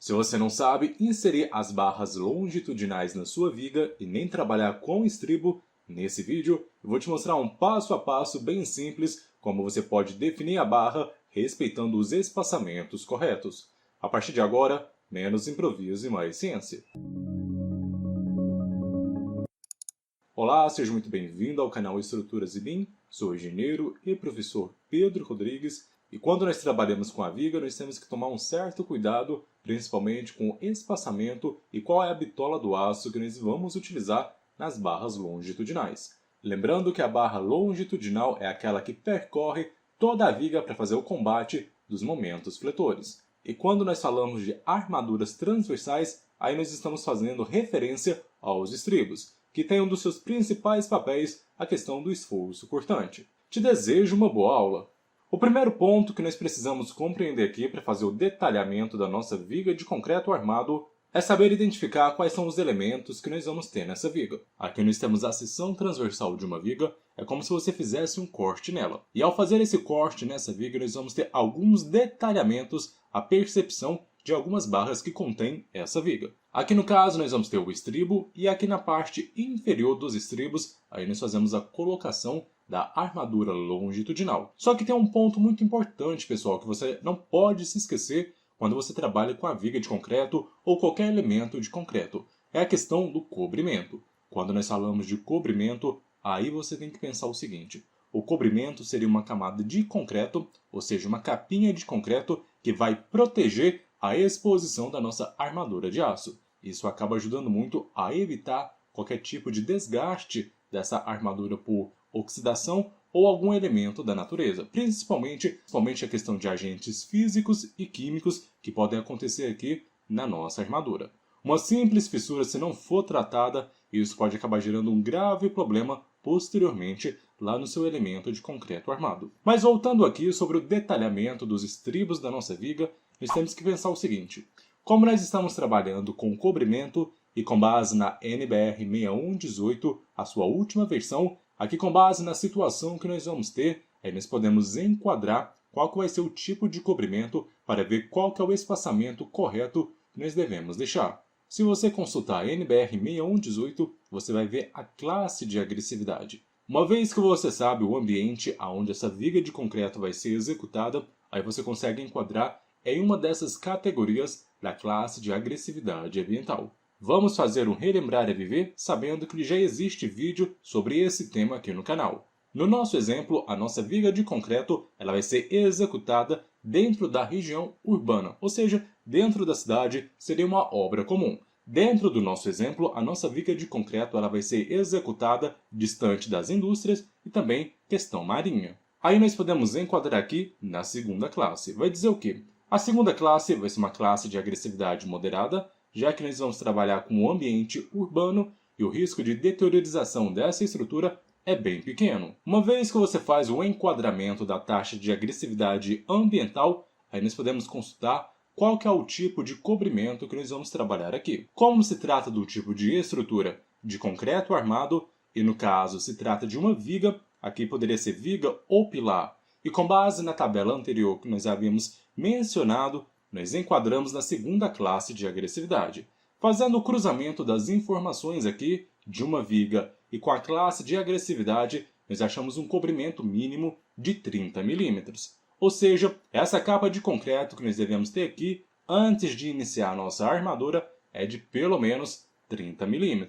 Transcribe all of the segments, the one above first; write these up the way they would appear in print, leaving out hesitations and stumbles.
Se você não sabe inserir as barras longitudinais na sua viga e nem trabalhar com estribo, nesse vídeo eu vou te mostrar um passo a passo bem simples como você pode definir a barra respeitando os espaçamentos corretos. A partir de agora, menos improviso e mais ciência. Olá, seja muito bem-vindo ao canal Estruturas e BIM. Sou o engenheiro e professor Pedro Rodrigues. E quando nós trabalhamos com a viga, nós temos que tomar um certo cuidado, principalmente com o espaçamento e qual é a bitola do aço que nós vamos utilizar nas barras longitudinais. Lembrando que a barra longitudinal é aquela que percorre toda a viga para fazer o combate dos momentos fletores. E quando nós falamos de armaduras transversais, aí nós estamos fazendo referência aos estribos, que tem um dos seus principais papéis a questão do esforço cortante. Te desejo uma boa aula! O primeiro ponto que nós precisamos compreender aqui para fazer o detalhamento da nossa viga de concreto armado é saber identificar quais são os elementos que nós vamos ter nessa viga. Aqui nós temos a seção transversal de uma viga, é como se você fizesse um corte nela. E ao fazer esse corte nessa viga, nós vamos ter alguns detalhamentos, a percepção de algumas barras que contém essa viga. Aqui no caso nós vamos ter o estribo e aqui na parte inferior dos estribos, aí nós fazemos a colocação da armadura longitudinal. Só que tem um ponto muito importante, pessoal, que você não pode se esquecer quando você trabalha com a viga de concreto ou qualquer elemento de concreto. É a questão do cobrimento. Quando nós falamos de cobrimento, aí você tem que pensar o seguinte. O cobrimento seria uma camada de concreto, ou seja, uma capinha de concreto que vai proteger a exposição da nossa armadura de aço. Isso acaba ajudando muito a evitar qualquer tipo de desgaste dessa armadura por oxidação ou algum elemento da natureza, principalmente a questão de agentes físicos e químicos que podem acontecer aqui na nossa armadura. Uma simples fissura, se não for tratada, isso pode acabar gerando um grave problema posteriormente lá no seu elemento de concreto armado. Mas voltando aqui sobre o detalhamento dos estribos da nossa viga, nós temos que pensar o seguinte. Como nós estamos trabalhando com cobrimento e com base na NBR 6118, a sua última versão, aqui com base na situação que nós vamos ter, aí nós podemos enquadrar qual que vai ser o tipo de cobrimento para ver qual que é o espaçamento correto que nós devemos deixar. Se você consultar a NBR 6118, você vai ver a classe de agressividade. Uma vez que você sabe o ambiente onde essa viga de concreto vai ser executada, aí você consegue enquadrar em uma dessas categorias da classe de agressividade ambiental. Vamos fazer um Relembrar é Viver, sabendo que já existe vídeo sobre esse tema aqui no canal. No nosso exemplo, a nossa viga de concreto ela vai ser executada dentro da região urbana, ou seja, dentro da cidade seria uma obra comum. Dentro do nosso exemplo, a nossa viga de concreto ela vai ser executada distante das indústrias e também questão marinha. Aí nós podemos enquadrar aqui na segunda classe. Vai dizer o quê? A segunda classe vai ser uma classe de agressividade moderada, já que nós vamos trabalhar com o ambiente urbano e o risco de deteriorização dessa estrutura é bem pequeno. Uma vez que você faz o enquadramento da taxa de agressividade ambiental, aí nós podemos consultar qual que é o tipo de cobrimento que nós vamos trabalhar aqui. Como se trata do tipo de estrutura de concreto armado, e no caso se trata de uma viga, aqui poderia ser viga ou pilar, e com base na tabela anterior que nós havíamos mencionado, nós enquadramos na segunda classe de agressividade. Fazendo o cruzamento das informações aqui de uma viga e com a classe de agressividade, nós achamos um cobrimento mínimo de 30 mm. Ou seja, essa capa de concreto que nós devemos ter aqui antes de iniciar a nossa armadura é de pelo menos 30 mm.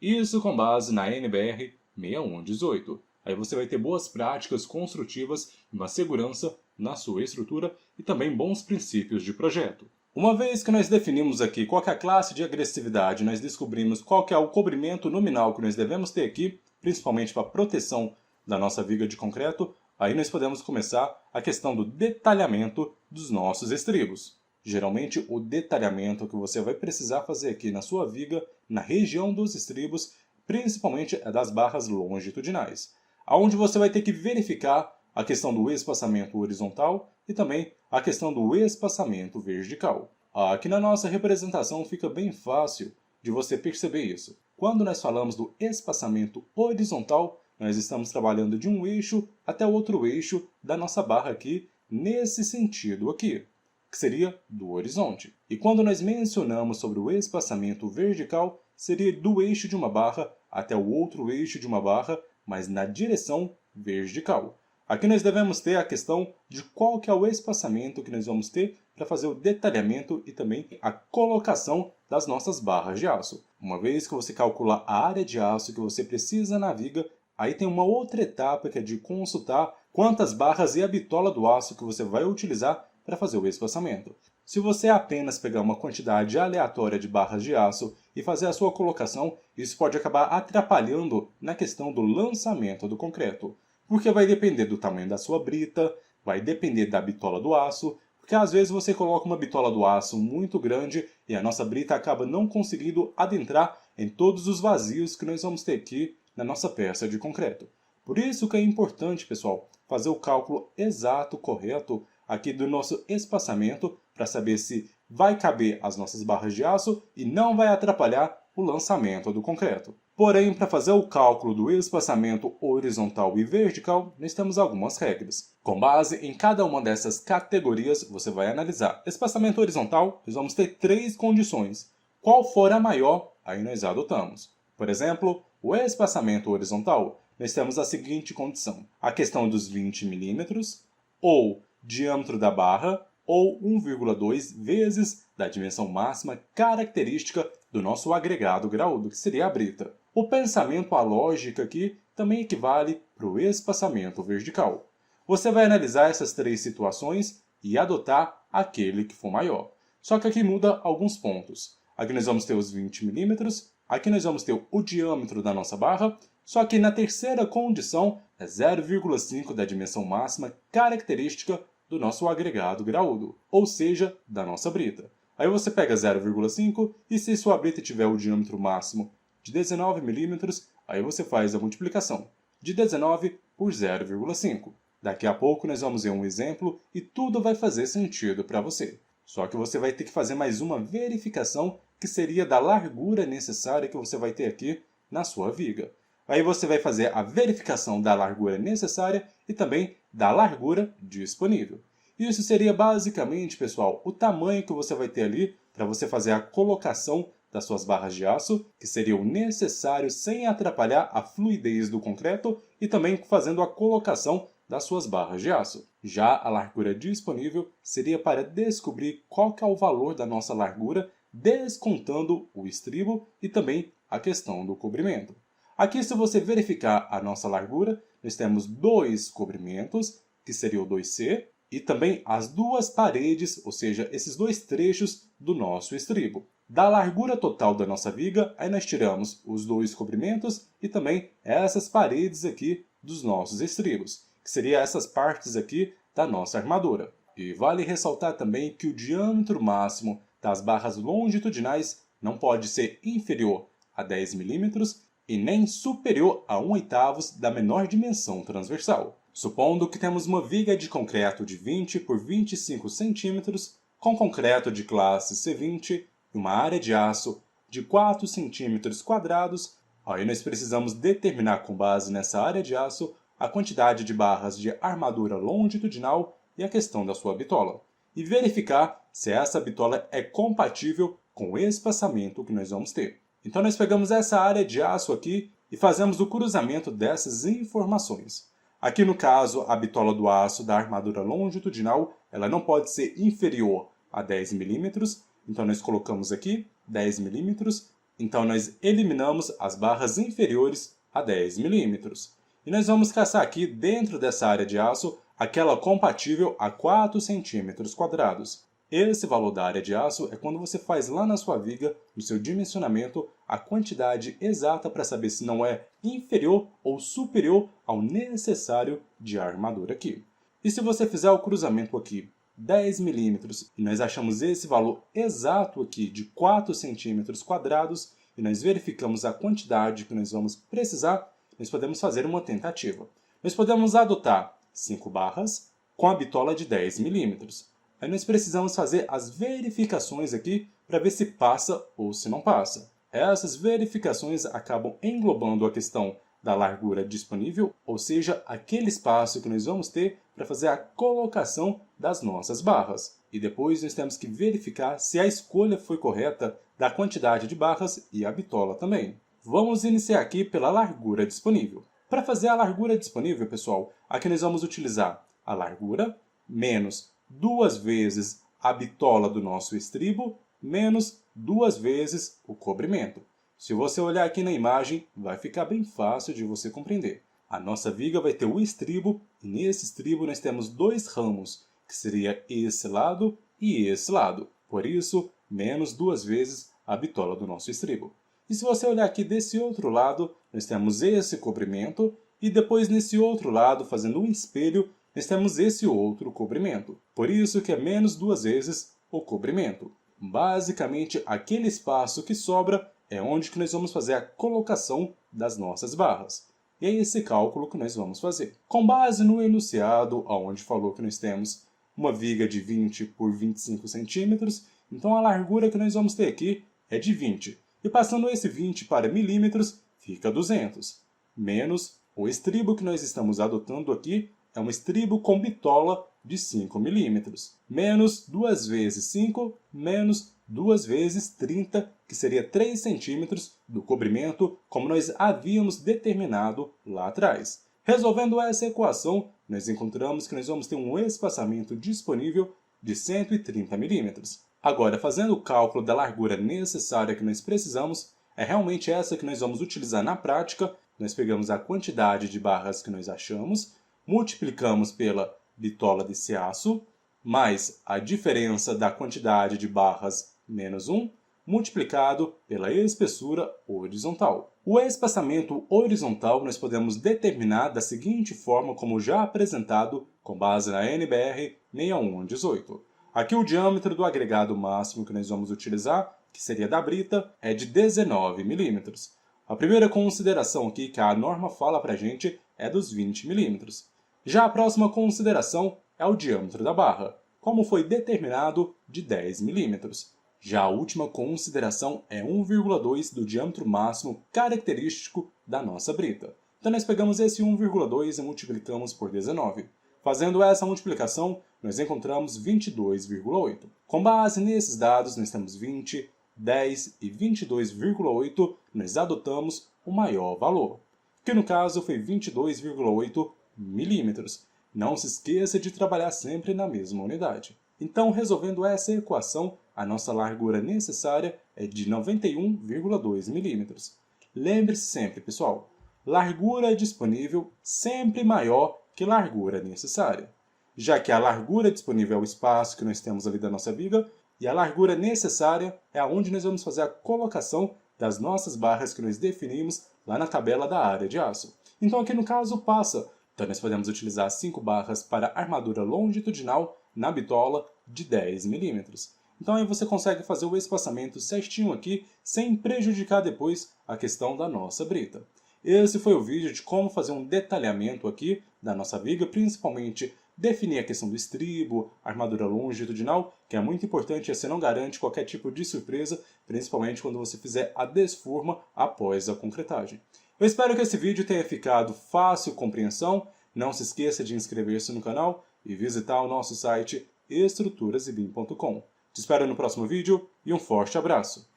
Isso com base na NBR 6118. Aí você vai ter boas práticas construtivas e uma segurança na sua estrutura e também bons princípios de projeto. Uma vez que nós definimos aqui qual é a classe de agressividade, nós descobrimos qual é o cobrimento nominal que nós devemos ter aqui, principalmente para a proteção da nossa viga de concreto, aí nós podemos começar a questão do detalhamento dos nossos estribos. Geralmente o detalhamento que você vai precisar fazer aqui na sua viga, na região dos estribos, principalmente é das barras longitudinais, onde você vai ter que verificar a questão do espaçamento horizontal e também a questão do espaçamento vertical. Aqui na nossa representação fica bem fácil de você perceber isso. Quando nós falamos do espaçamento horizontal, nós estamos trabalhando de um eixo até o outro eixo da nossa barra aqui, nesse sentido aqui. que seria do horizonte. E quando nós mencionamos sobre o espaçamento vertical, seria do eixo de uma barra até o outro eixo de uma barra, mas na direção vertical. Aqui nós devemos ter a questão de qual que é o espaçamento que nós vamos ter para fazer o detalhamento e também a colocação das nossas barras de aço. Uma vez que você calcula a área de aço que você precisa na viga, aí tem uma outra etapa que é de consultar quantas barras e a bitola do aço que você vai utilizar para fazer o espaçamento. Se você apenas pegar uma quantidade aleatória de barras de aço e fazer a sua colocação, isso pode acabar atrapalhando na questão do lançamento do concreto. Porque vai depender do tamanho da sua brita, vai depender da bitola do aço, porque às vezes você coloca uma bitola do aço muito grande e a nossa brita acaba não conseguindo adentrar em todos os vazios que nós vamos ter aqui na nossa peça de concreto. Por isso que é importante, pessoal, fazer o cálculo exato, correto, aqui do nosso espaçamento, para saber se vai caber as nossas barras de aço e não vai atrapalhar o lançamento do concreto. Porém, para fazer o cálculo do espaçamento horizontal e vertical, nós temos algumas regras. Com base em cada uma dessas categorias, você vai analisar. Espaçamento horizontal, nós vamos ter 3 condições. Qual for a maior, aí nós adotamos. Por exemplo, o espaçamento horizontal, nós temos a seguinte condição. A questão dos 20 milímetros, ou diâmetro da barra, ou 1,2 vezes da dimensão máxima característica do nosso agregado graúdo, que seria a brita. O pensamento, a lógica aqui, também equivale para o espaçamento vertical. Você vai analisar essas 3 situações e adotar aquele que for maior. Só que aqui muda alguns pontos. Aqui nós vamos ter os 20 milímetros, aqui nós vamos ter o diâmetro da nossa barra, só que na terceira condição é 0,5 da dimensão máxima característica do nosso agregado graúdo, ou seja, da nossa brita. Aí você pega 0,5 e se sua brita tiver o diâmetro máximo de 19 milímetros, aí você faz a multiplicação de 19 por 0,5. Daqui a pouco nós vamos ver um exemplo e tudo vai fazer sentido para você. Só que você vai ter que fazer mais uma verificação que seria da largura necessária que você vai ter aqui na sua viga. Aí você vai fazer a verificação da largura necessária e também da largura disponível. Isso seria basicamente, pessoal, o tamanho que você vai ter ali para você fazer a colocação das suas barras de aço, que seriam necessários sem atrapalhar a fluidez do concreto e também fazendo a colocação das suas barras de aço. Já a largura disponível seria para descobrir qual que é o valor da nossa largura, descontando o estribo e também a questão do cobrimento. Aqui, se você verificar a nossa largura, nós temos 2 cobrimentos, que seria o 2C, e também as 2 paredes, ou seja, esses 2 trechos do nosso estribo. Da largura total da nossa viga, aí nós tiramos os 2 cobrimentos e também essas paredes aqui dos nossos estribos, que seriam essas partes aqui da nossa armadura. E vale ressaltar também que o diâmetro máximo das barras longitudinais não pode ser inferior a 10 milímetros e nem superior a 1/8 da menor dimensão transversal. Supondo que temos uma viga de concreto de 20 por 25 centímetros, com concreto de classe C20 e uma área de aço de 4 centímetros quadrados, aí nós precisamos determinar com base nessa área de aço a quantidade de barras de armadura longitudinal e a questão da sua bitola. E verificar se essa bitola é compatível com o espaçamento que nós vamos ter. Então nós pegamos essa área de aço aqui e fazemos o cruzamento dessas informações. Aqui no caso, a bitola do aço da armadura longitudinal, ela não pode ser inferior a 10 milímetros, então nós colocamos aqui 10 milímetros, então nós eliminamos as barras inferiores a 10 milímetros. E nós vamos caçar aqui dentro dessa área de aço aquela compatível a 4 centímetros quadrados. Esse valor da área de aço é quando você faz lá na sua viga, no seu dimensionamento, a quantidade exata para saber se não é inferior ou superior ao necessário de armadura aqui. E se você fizer o cruzamento aqui, 10 milímetros, e nós achamos esse valor exato aqui de 4 centímetros quadrados, e nós verificamos a quantidade que nós vamos precisar, nós podemos fazer uma tentativa. Nós podemos adotar 5 barras com a bitola de 10 milímetros. Aí nós precisamos fazer as verificações aqui para ver se passa ou se não passa. Essas verificações acabam englobando a questão da largura disponível, ou seja, aquele espaço que nós vamos ter para fazer a colocação das nossas barras. e depois nós temos que verificar se a escolha foi correta da quantidade de barras e a bitola também. Vamos iniciar aqui pela largura disponível. Para fazer a largura disponível, pessoal, aqui nós vamos utilizar a largura menos 2 vezes a bitola do nosso estribo menos 2 vezes o cobrimento. Se você olhar aqui na imagem, vai ficar bem fácil de você compreender. A nossa viga vai ter o estribo e nesse estribo nós temos 2 ramos, que seria esse lado e esse lado. Por isso, menos 2 vezes a bitola do nosso estribo. E se você olhar aqui desse outro lado, nós temos esse cobrimento e depois nesse outro lado, fazendo um espelho, nós temos esse outro cobrimento. Por isso que é menos 2 vezes o cobrimento. Basicamente, aquele espaço que sobra é onde que nós vamos fazer a colocação das nossas barras. E é esse cálculo que nós vamos fazer. Com base no enunciado, onde falou que nós temos uma viga de 20 por 25 centímetros, então a largura que nós vamos ter aqui é de 20. E passando esse 20 para milímetros, fica 200. Menos o estribo que nós estamos adotando aqui é um estribo com bitola de 5 milímetros. Menos 2 vezes 5, menos 2 vezes 30, que seria 3 centímetros do cobrimento, como nós havíamos determinado lá atrás. Resolvendo essa equação, nós encontramos que nós vamos ter um espaçamento disponível de 130 milímetros. Agora, fazendo o cálculo da largura necessária que nós precisamos, é realmente essa que nós vamos utilizar na prática. Nós pegamos a quantidade de barras que nós achamos, multiplicamos pela bitola desse aço, mais a diferença da quantidade de barras menos 1, multiplicado pela espessura horizontal. O espaçamento horizontal nós podemos determinar da seguinte forma, como já apresentado com base na NBR 6118. Aqui o diâmetro do agregado máximo que nós vamos utilizar, que seria da brita, é de 19 milímetros. A primeira consideração aqui que a norma fala para a gente é dos 20 milímetros. Já a próxima consideração é o diâmetro da barra, como foi determinado de 10 milímetros. Já a última consideração é 1,2 do diâmetro máximo característico da nossa brita. Então nós pegamos esse 1,2 e multiplicamos por 19. Fazendo essa multiplicação, nós encontramos 22,8. Com base nesses dados, nós temos 20, 10 e 22,8, nós adotamos o maior valor, que no caso foi 22,8 milímetros. Não se esqueça de trabalhar sempre na mesma unidade. Então, resolvendo essa equação, a nossa largura necessária é de 91,2 milímetros. Lembre-se sempre, pessoal, largura disponível sempre maior que largura necessária, já que a largura disponível é o espaço que nós temos ali da nossa viga e a largura necessária é aonde nós vamos fazer a colocação das nossas barras que nós definimos lá na tabela da área de aço. Então aqui no caso passa. Então nós podemos utilizar 5 barras para armadura longitudinal na bitola de 10 milímetros. Então aí você consegue fazer o espaçamento certinho aqui, sem prejudicar depois a questão da nossa brita. Esse foi o vídeo de como fazer um detalhamento aqui da nossa viga, principalmente definir a questão do estribo, armadura longitudinal, que é muito importante e você não garante qualquer tipo de surpresa, principalmente quando você fizer a desforma após a concretagem. Eu espero que esse vídeo tenha ficado fácil compreensão. Não se esqueça de inscrever-se no canal e visitar o nosso site estruturasebim.com. Te espero no próximo vídeo e um forte abraço!